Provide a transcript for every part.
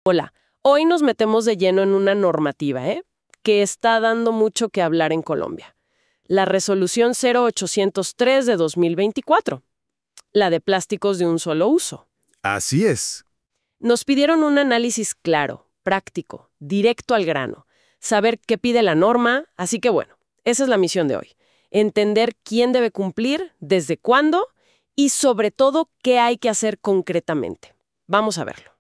Hola, hoy nos metemos de lleno en una normativa, que está dando mucho que hablar en Colombia. La Resolución 0803 de 2024, la de plásticos de un solo uso. Así es. Nos pidieron un análisis claro, práctico, directo al grano, saber qué pide la norma, así que bueno, esa es la misión de hoy. Entender quién debe cumplir, desde cuándo y sobre todo qué hay que hacer concretamente. Vamos a verlo.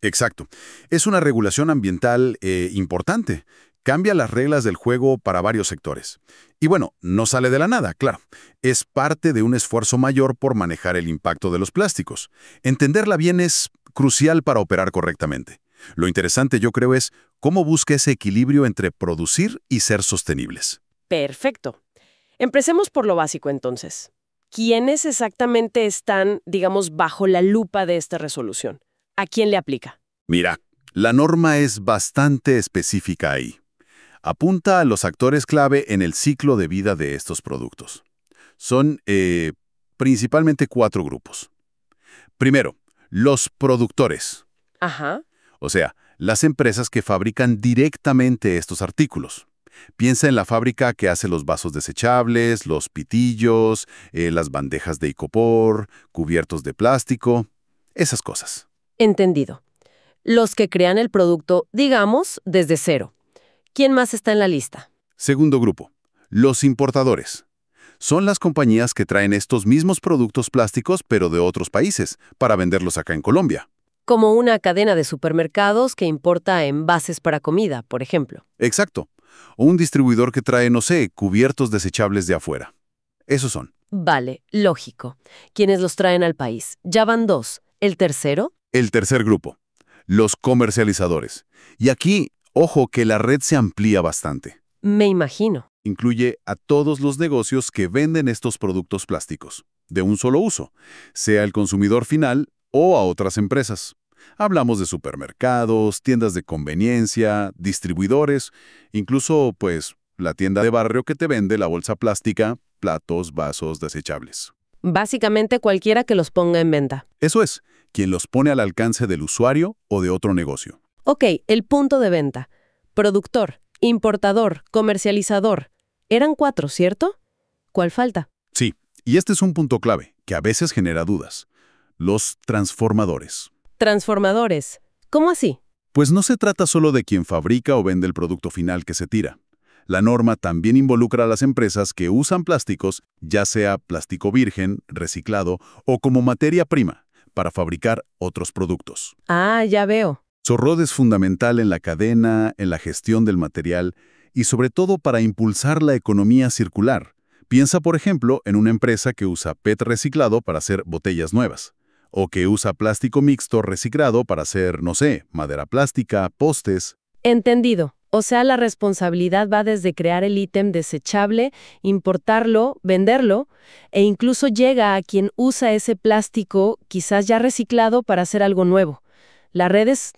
Exacto. Es una regulación ambiental importante. Cambia las reglas del juego para varios sectores. Y bueno, no sale de la nada, claro. Es parte de un esfuerzo mayor por manejar el impacto de los plásticos. Entenderla bien es crucial para operar correctamente. Lo interesante, yo creo, es cómo busca ese equilibrio entre producir y ser sostenibles. Perfecto. Empecemos por lo básico entonces. ¿Quiénes exactamente están, digamos, bajo la lupa de esta resolución? ¿A quién le aplica? Mira, la norma es bastante específica ahí. Apunta a los actores clave en el ciclo de vida de estos productos. Son principalmente 4 grupos. Primero, los productores, Ajá. o sea, las empresas que fabrican directamente estos artículos. Piensa en la fábrica que hace los vasos desechables, los pitillos, las bandejas de icopor, cubiertos de plástico, esas cosas. Entendido. Los que crean el producto, digamos, desde cero. ¿Quién más está en la lista? Segundo grupo, los importadores. Son las compañías que traen estos mismos productos plásticos, pero de otros países, para venderlos acá en Colombia. Como una cadena de supermercados que importa envases para comida, por ejemplo. Exacto. O un distribuidor que trae, no sé, cubiertos desechables de afuera. Esos son. Vale, lógico. ¿Quiénes los traen al país? Ya van 2. ¿El tercero? El tercer grupo, los comercializadores. Y aquí, ojo que la red se amplía bastante. Me imagino. Incluye a todos los negocios que venden estos productos plásticos, de un solo uso, sea el consumidor final o a otras empresas. Hablamos de supermercados, tiendas de conveniencia, distribuidores, incluso, pues, la tienda de barrio que te vende la bolsa plástica, platos, vasos desechables. Básicamente cualquiera que los ponga en venta. Eso es, quien los pone al alcance del usuario o de otro negocio. Ok, el punto de venta. Productor, importador, comercializador. Eran 4, ¿cierto? ¿Cuál falta? Sí, y este es un punto clave, que a veces genera dudas. Los transformadores. Transformadores. ¿Cómo así? Pues no se trata solo de quien fabrica o vende el producto final que se tira. La norma también involucra a las empresas que usan plásticos, ya sea plástico virgen, reciclado o como materia prima, para fabricar otros productos. Ah, ya veo. Su rol es fundamental en la cadena, en la gestión del material y sobre todo para impulsar la economía circular. Piensa, por ejemplo, en una empresa que usa PET reciclado para hacer botellas nuevas, o que usa plástico mixto reciclado para hacer, no sé, madera plástica, postes. Entendido. O sea, la responsabilidad va desde crear el ítem desechable, importarlo, venderlo, e incluso llega a quien usa ese plástico, quizás ya reciclado, para hacer algo nuevo. La red es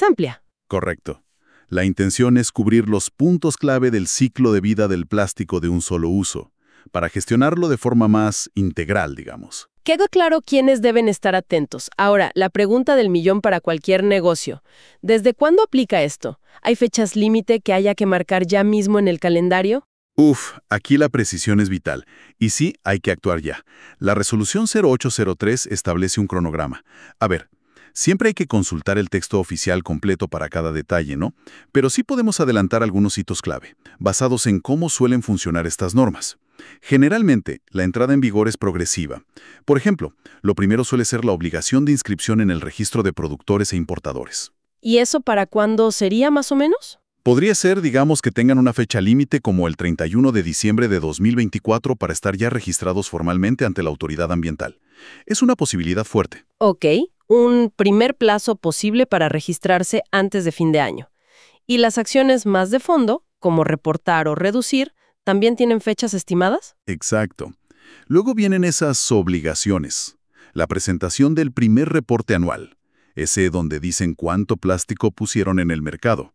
amplia. Correcto. La intención es cubrir los puntos clave del ciclo de vida del plástico de un solo uso, para gestionarlo de forma más integral, digamos. Quedó claro quiénes deben estar atentos. Ahora, la pregunta del millón para cualquier negocio. ¿Desde cuándo aplica esto? ¿Hay fechas límite que haya que marcar ya mismo en el calendario? Aquí la precisión es vital. Y sí, hay que actuar ya. La resolución 0803 establece un cronograma. A ver, siempre hay que consultar el texto oficial completo para cada detalle, ¿no? Pero sí podemos adelantar algunos hitos clave, basados en cómo suelen funcionar estas normas. Generalmente, la entrada en vigor es progresiva. Por ejemplo, lo primero suele ser la obligación de inscripción en el registro de productores e importadores. ¿Y eso para cuándo sería más o menos? Podría ser, digamos, que tengan una fecha límite como el 31 de diciembre de 2024 para estar ya registrados formalmente ante la autoridad ambiental. Es una posibilidad fuerte. Ok, un primer plazo posible para registrarse antes de fin de año. ¿Y las acciones más de fondo, como reportar o reducir, también tienen fechas estimadas? Exacto. Luego vienen esas obligaciones. La presentación del primer reporte anual, ese donde dicen cuánto plástico pusieron en el mercado.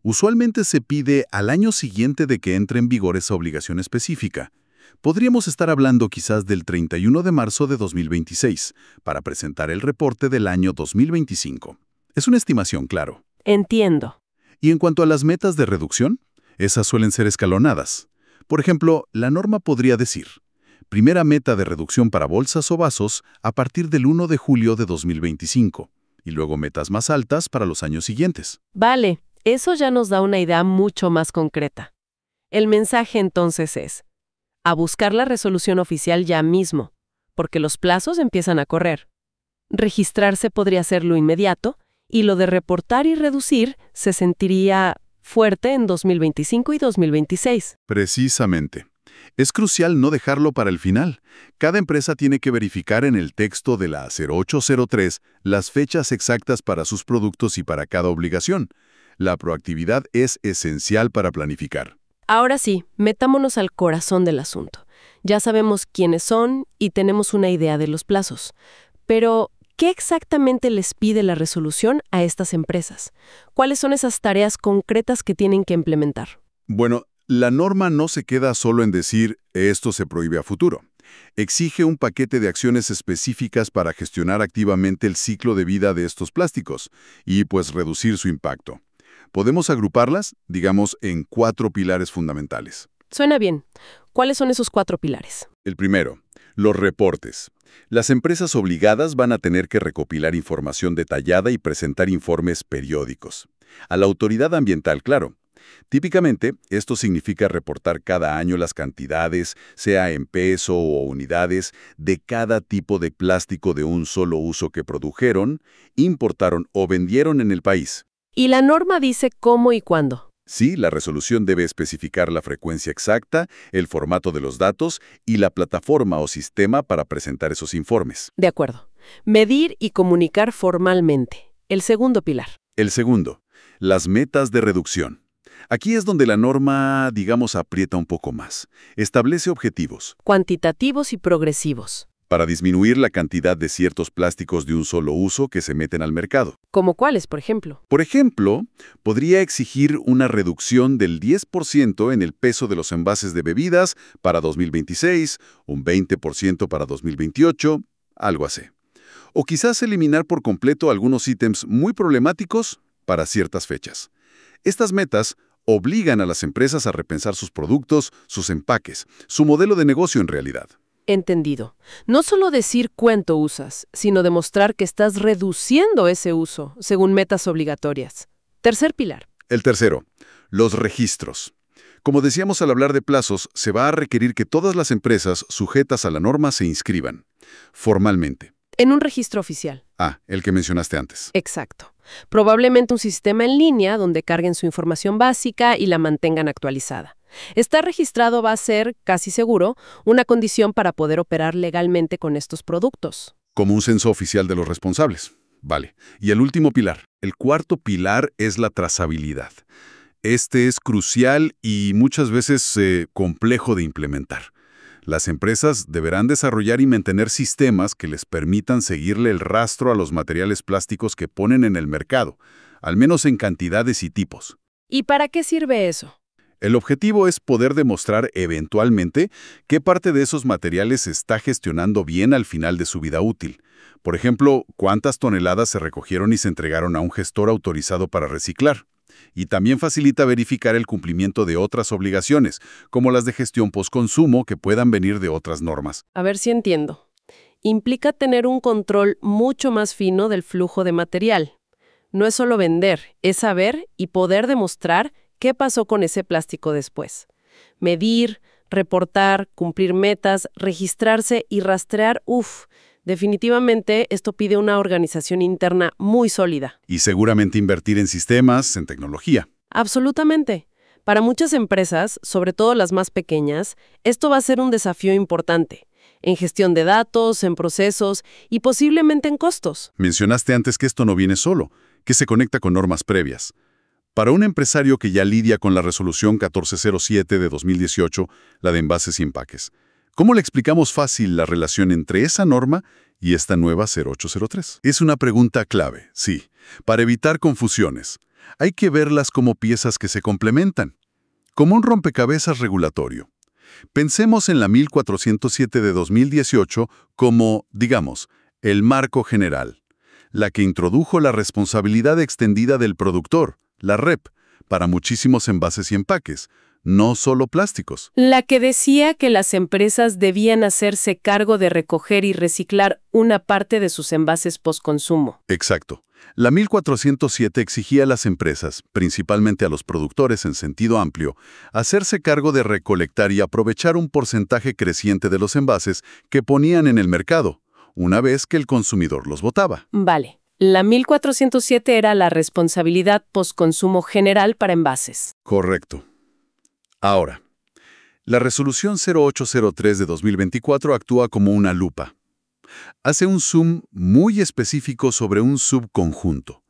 Usualmente se pide al año siguiente de que entre en vigor esa obligación específica. Podríamos estar hablando quizás del 31 de marzo de 2026, para presentar el reporte del año 2025. Es una estimación, claro. Entiendo. Y en cuanto a las metas de reducción, esas suelen ser escalonadas. Por ejemplo, la norma podría decir: primera meta de reducción para bolsas o vasos a partir del 1 de julio de 2025, y luego metas más altas para los años siguientes. Vale, eso ya nos da una idea mucho más concreta. El mensaje entonces es: a buscar la resolución oficial ya mismo, porque los plazos empiezan a correr. Registrarse podría ser lo inmediato, y lo de reportar y reducir se sentiría fuerte en 2025 y 2026. Precisamente. Es crucial no dejarlo para el final. Cada empresa tiene que verificar en el texto de la 0803 las fechas exactas para sus productos y para cada obligación. La proactividad es esencial para planificar. Ahora sí, metámonos al corazón del asunto. Ya sabemos quiénes son y tenemos una idea de los plazos. Pero, ¿qué exactamente les pide la resolución a estas empresas? ¿Cuáles son esas tareas concretas que tienen que implementar? Bueno, la norma no se queda solo en decir esto se prohíbe a futuro. Exige un paquete de acciones específicas para gestionar activamente el ciclo de vida de estos plásticos y pues reducir su impacto. Podemos agruparlas, digamos, en 4 pilares fundamentales. Suena bien. ¿Cuáles son esos 4 pilares? El primero, los reportes. Las empresas obligadas van a tener que recopilar información detallada y presentar informes periódicos. A la autoridad ambiental, claro. Típicamente, esto significa reportar cada año las cantidades, sea en peso o unidades, de cada tipo de plástico de un solo uso que produjeron, importaron o vendieron en el país. ¿Y la norma dice cómo y cuándo? Sí, la resolución debe especificar la frecuencia exacta, el formato de los datos y la plataforma o sistema para presentar esos informes. De acuerdo. Medir y comunicar formalmente. El segundo pilar. El segundo, las metas de reducción. Aquí es donde la norma, digamos, aprieta un poco más. Establece objetivos. Cuantitativos y progresivos. Para disminuir la cantidad de ciertos plásticos de un solo uso que se meten al mercado. ¿Como cuáles, por ejemplo? Por ejemplo, podría exigir una reducción del 10% en el peso de los envases de bebidas para 2026, un 20% para 2028, algo así. O quizás eliminar por completo algunos ítems muy problemáticos para ciertas fechas. Estas metas obligan a las empresas a repensar sus productos, sus empaques, su modelo de negocio en realidad. Entendido. No solo decir cuánto usas, sino demostrar que estás reduciendo ese uso, según metas obligatorias. Tercer pilar. El tercero, los registros. Como decíamos al hablar de plazos, se va a requerir que todas las empresas sujetas a la norma se inscriban, formalmente. En un registro oficial. Ah, el que mencionaste antes. Exacto. Probablemente un sistema en línea donde carguen su información básica y la mantengan actualizada. Estar registrado va a ser, casi seguro, una condición para poder operar legalmente con estos productos. Como un censo oficial de los responsables. Vale. Y el último pilar. El cuarto pilar es la trazabilidad. Este es crucial y muchas veces complejo de implementar. Las empresas deberán desarrollar y mantener sistemas que les permitan seguirle el rastro a los materiales plásticos que ponen en el mercado, al menos en cantidades y tipos. ¿Y para qué sirve eso? El objetivo es poder demostrar eventualmente qué parte de esos materiales se está gestionando bien al final de su vida útil. Por ejemplo, cuántas toneladas se recogieron y se entregaron a un gestor autorizado para reciclar. Y también facilita verificar el cumplimiento de otras obligaciones, como las de gestión postconsumo que puedan venir de otras normas. A ver si entiendo. Implica tener un control mucho más fino del flujo de material. No es solo vender, es saber y poder demostrar qué pasó con ese plástico después. Medir, reportar, cumplir metas, registrarse y rastrear, definitivamente esto pide una organización interna muy sólida. Y seguramente invertir en sistemas, en tecnología. Absolutamente. Para muchas empresas, sobre todo las más pequeñas, esto va a ser un desafío importante. En gestión de datos, en procesos y posiblemente en costos. Mencionaste antes que esto no viene solo, que se conecta con normas previas. Para un empresario que ya lidia con la resolución 1407 de 2018, la de envases y empaques, ¿cómo le explicamos fácil la relación entre esa norma y esta nueva 0803? Es una pregunta clave, sí, para evitar confusiones. Hay que verlas como piezas que se complementan, como un rompecabezas regulatorio. Pensemos en la 1407 de 2018 como, digamos, el marco general. la que introdujo la responsabilidad extendida del productor, la REP, para muchísimos envases y empaques, no solo plásticos. La que decía que las empresas debían hacerse cargo de recoger y reciclar una parte de sus envases postconsumo. Exacto. La 1407 exigía a las empresas, principalmente a los productores en sentido amplio, hacerse cargo de recolectar y aprovechar un porcentaje creciente de los envases que ponían en el mercado, una vez que el consumidor los botaba. Vale. La 1407 era la responsabilidad postconsumo general para envases. Correcto. Ahora, la resolución 0803 de 2024 actúa como una lupa. Hace un zoom muy específico sobre un subconjunto,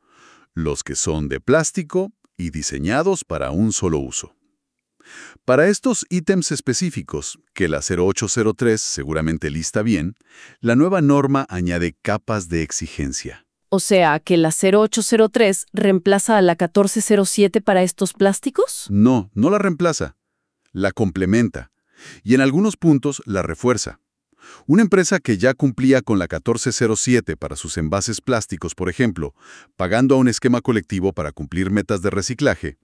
los que son de plástico y diseñados para un solo uso. Para estos ítems específicos, que la 0803 seguramente lista bien, la nueva norma añade capas de exigencia. O sea, ¿que la 0803 reemplaza a la 1407 para estos plásticos? No, no la reemplaza, la complementa y en algunos puntos la refuerza. Una empresa que ya cumplía con la 1407 para sus envases plásticos, por ejemplo, pagando a un esquema colectivo para cumplir metas de reciclaje,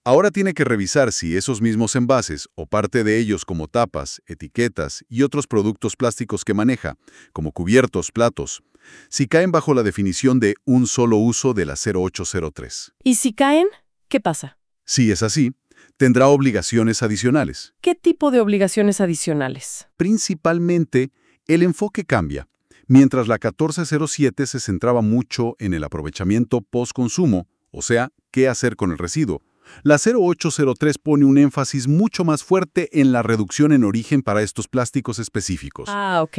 ahora tiene que revisar si esos mismos envases o parte de ellos como tapas, etiquetas y otros productos plásticos que maneja, como cubiertos, platos, si caen bajo la definición de un solo uso de la 0803. ¿Y si caen? ¿Qué pasa? Si es así, tendrá obligaciones adicionales. ¿Qué tipo de obligaciones adicionales? Principalmente, el enfoque cambia. Mientras la 1407 se centraba mucho en el aprovechamiento post-consumo, o sea, qué hacer con el residuo, la 0803 pone un énfasis mucho más fuerte en la reducción en origen para estos plásticos específicos. Ok.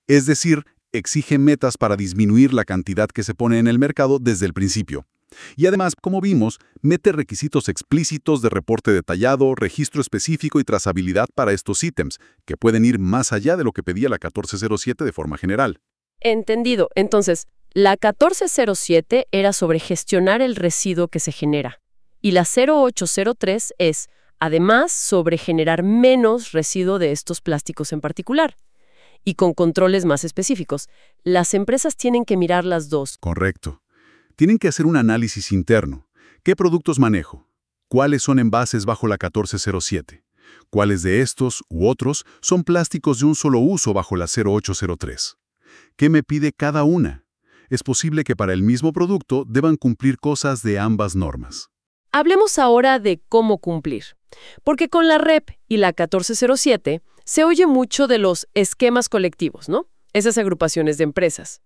Es decir, exige metas para disminuir la cantidad que se pone en el mercado desde el principio. Y además, como vimos, mete requisitos explícitos de reporte detallado, registro específico y trazabilidad para estos ítems, que pueden ir más allá de lo que pedía la 1407 de forma general. Entendido. Entonces, la 1407 era sobre gestionar el residuo que se genera. Y la 0803 es, además, sobre generar menos residuo de estos plásticos en particular. Y con controles más específicos. Las empresas tienen que mirar las dos. Correcto. Tienen que hacer un análisis interno. ¿Qué productos manejo? ¿Cuáles son envases bajo la 1407? ¿Cuáles de estos u otros son plásticos de un solo uso bajo la 0803? ¿Qué me pide cada una? Es posible que para el mismo producto deban cumplir cosas de ambas normas. Hablemos ahora de cómo cumplir. Porque con la REP y la 1407 se oye mucho de los esquemas colectivos, ¿no? Esas agrupaciones de empresas.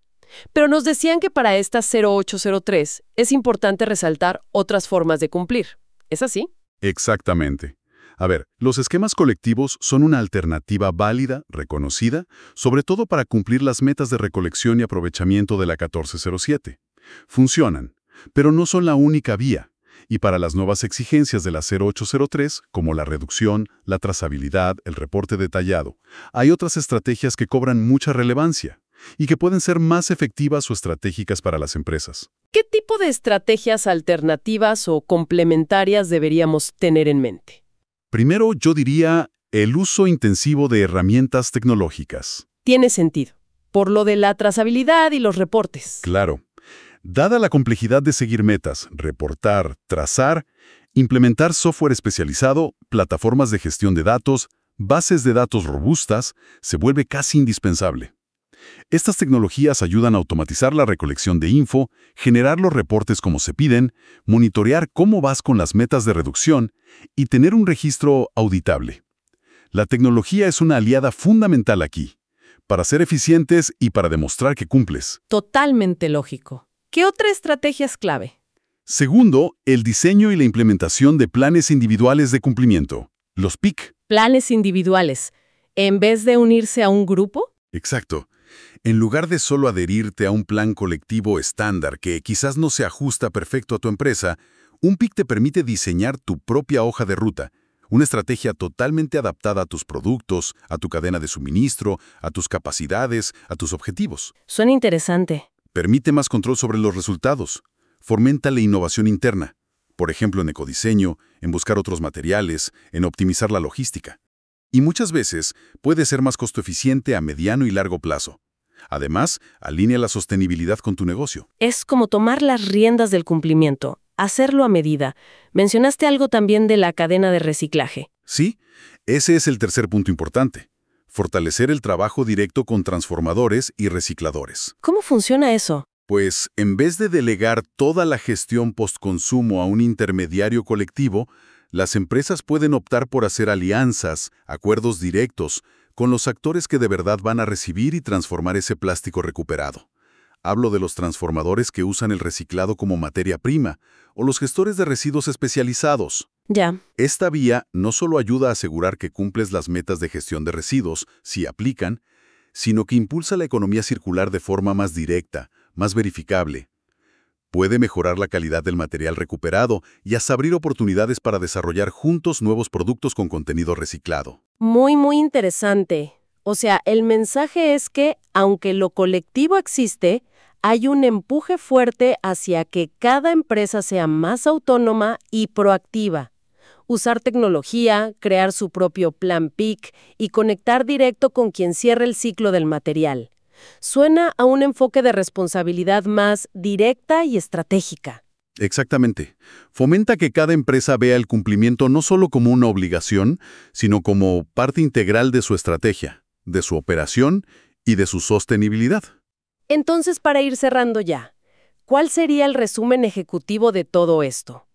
Pero nos decían que para esta 0803 es importante resaltar otras formas de cumplir. ¿Es así? Exactamente. A ver, los esquemas colectivos son una alternativa válida, reconocida, sobre todo para cumplir las metas de recolección y aprovechamiento de la 1407. Funcionan, pero no son la única vía. Y para las nuevas exigencias de la 0803, como la reducción, la trazabilidad, el reporte detallado, hay otras estrategias que cobran mucha relevancia y que pueden ser más efectivas o estratégicas para las empresas. ¿Qué tipo de estrategias alternativas o complementarias deberíamos tener en mente? Primero, yo diría el uso intensivo de herramientas tecnológicas. Tiene sentido, por lo de la trazabilidad y los reportes. Claro. Dada la complejidad de seguir metas, reportar, trazar, implementar software especializado, plataformas de gestión de datos, bases de datos robustas, se vuelve casi indispensable. Estas tecnologías ayudan a automatizar la recolección de info, generar los reportes como se piden, monitorear cómo vas con las metas de reducción y tener un registro auditable. La tecnología es una aliada fundamental aquí, para ser eficientes y para demostrar que cumples. Totalmente lógico. ¿Qué otra estrategia es clave? Segundo, el diseño y la implementación de planes individuales de cumplimiento, los PIC. Planes individuales, en vez de unirse a un grupo. Exacto. En lugar de solo adherirte a un plan colectivo estándar que quizás no se ajusta perfecto a tu empresa, un PIC te permite diseñar tu propia hoja de ruta, una estrategia totalmente adaptada a tus productos, a tu cadena de suministro, a tus capacidades, a tus objetivos. Suena interesante. Permite más control sobre los resultados. Fomenta la innovación interna, por ejemplo en ecodiseño, en buscar otros materiales, en optimizar la logística. Y muchas veces puede ser más costo eficiente a mediano y largo plazo. Además, alinea la sostenibilidad con tu negocio. Es como tomar las riendas del cumplimiento, hacerlo a medida. Mencionaste algo también de la cadena de reciclaje. Sí, ese es el tercer punto importante. Fortalecer el trabajo directo con transformadores y recicladores. ¿Cómo funciona eso? Pues, en vez de delegar toda la gestión postconsumo a un intermediario colectivo, las empresas pueden optar por hacer alianzas, acuerdos directos, con los actores que de verdad van a recibir y transformar ese plástico recuperado. Hablo de los transformadores que usan el reciclado como materia prima, o los gestores de residuos especializados. Ya. Esta vía no solo ayuda a asegurar que cumples las metas de gestión de residuos, si aplican, sino que impulsa la economía circular de forma más directa, más verificable. Puede mejorar la calidad del material recuperado y hasta abrir oportunidades para desarrollar juntos nuevos productos con contenido reciclado. Muy interesante. O sea, el mensaje es que, aunque lo colectivo existe, hay un empuje fuerte hacia que cada empresa sea más autónoma y proactiva. Usar tecnología, crear su propio plan PIC y conectar directo con quien cierre el ciclo del material. Suena a un enfoque de responsabilidad más directa y estratégica. Exactamente. Fomenta que cada empresa vea el cumplimiento no solo como una obligación, sino como parte integral de su estrategia, de su operación y de su sostenibilidad. Entonces, para ir cerrando ya, ¿cuál sería el resumen ejecutivo de todo esto?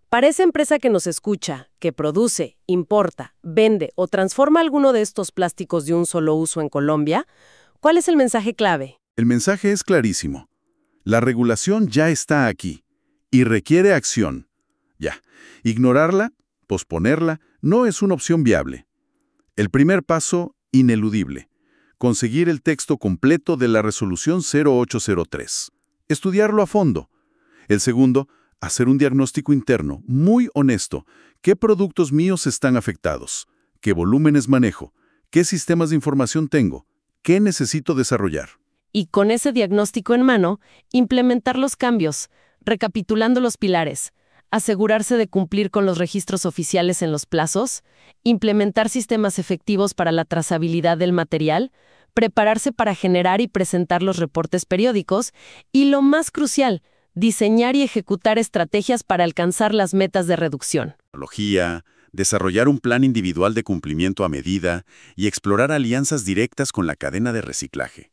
Para esa empresa que nos escucha, que produce, importa, vende o transforma alguno de estos plásticos de un solo uso en Colombia, ¿cuál es el mensaje clave? El mensaje es clarísimo. La regulación ya está aquí y requiere acción. Ya. Ignorarla, posponerla, no es una opción viable. El primer paso, ineludible. Conseguir el texto completo de la resolución 0803. Estudiarlo a fondo. El segundo, hacer un diagnóstico interno, muy honesto. ¿Qué productos míos están afectados? ¿Qué volúmenes manejo? ¿Qué sistemas de información tengo? ¿Qué necesito desarrollar? Y con ese diagnóstico en mano, implementar los cambios, recapitulando los pilares, asegurarse de cumplir con los registros oficiales en los plazos, implementar sistemas efectivos para la trazabilidad del material, prepararse para generar y presentar los reportes periódicos y, lo más crucial, diseñar y ejecutar estrategias para alcanzar las metas de reducción. Desarrollar un plan individual de cumplimiento a medida y explorar alianzas directas con la cadena de reciclaje.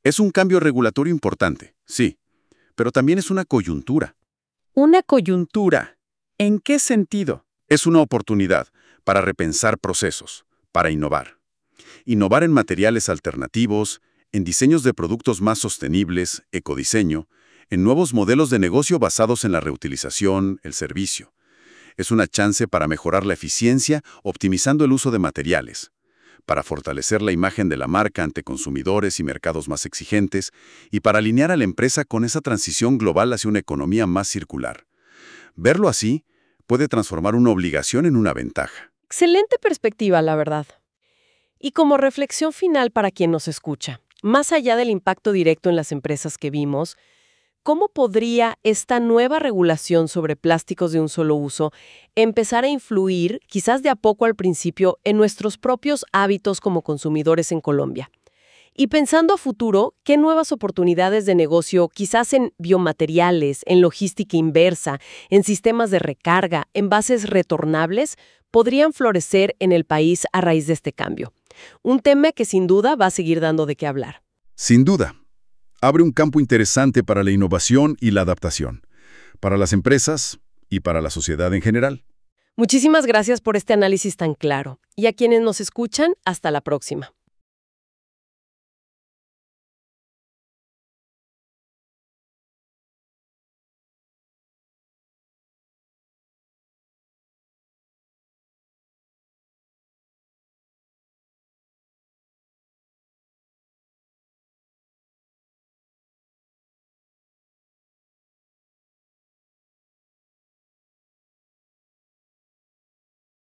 Es un cambio regulatorio importante, sí, pero también es una coyuntura. ¿Una coyuntura? ¿En qué sentido? Es una oportunidad para repensar procesos, para innovar. Innovar en materiales alternativos, en diseños de productos más sostenibles, ecodiseño, en nuevos modelos de negocio basados en la reutilización, el servicio. Es una chance para mejorar la eficiencia optimizando el uso de materiales, para fortalecer la imagen de la marca ante consumidores y mercados más exigentes y para alinear a la empresa con esa transición global hacia una economía más circular. Verlo así puede transformar una obligación en una ventaja. Excelente perspectiva, la verdad. Y como reflexión final para quien nos escucha, más allá del impacto directo en las empresas que vimos, ¿cómo podría esta nueva regulación sobre plásticos de un solo uso empezar a influir, quizás de a poco al principio, en nuestros propios hábitos como consumidores en Colombia? Y pensando a futuro, ¿qué nuevas oportunidades de negocio, quizás en biomateriales, en logística inversa, en sistemas de recarga, envases retornables, podrían florecer en el país a raíz de este cambio? Un tema que sin duda va a seguir dando de qué hablar. Sin duda. Abre un campo interesante para la innovación y la adaptación, para las empresas y para la sociedad en general. Muchísimas gracias por este análisis tan claro. Y a quienes nos escuchan, hasta la próxima.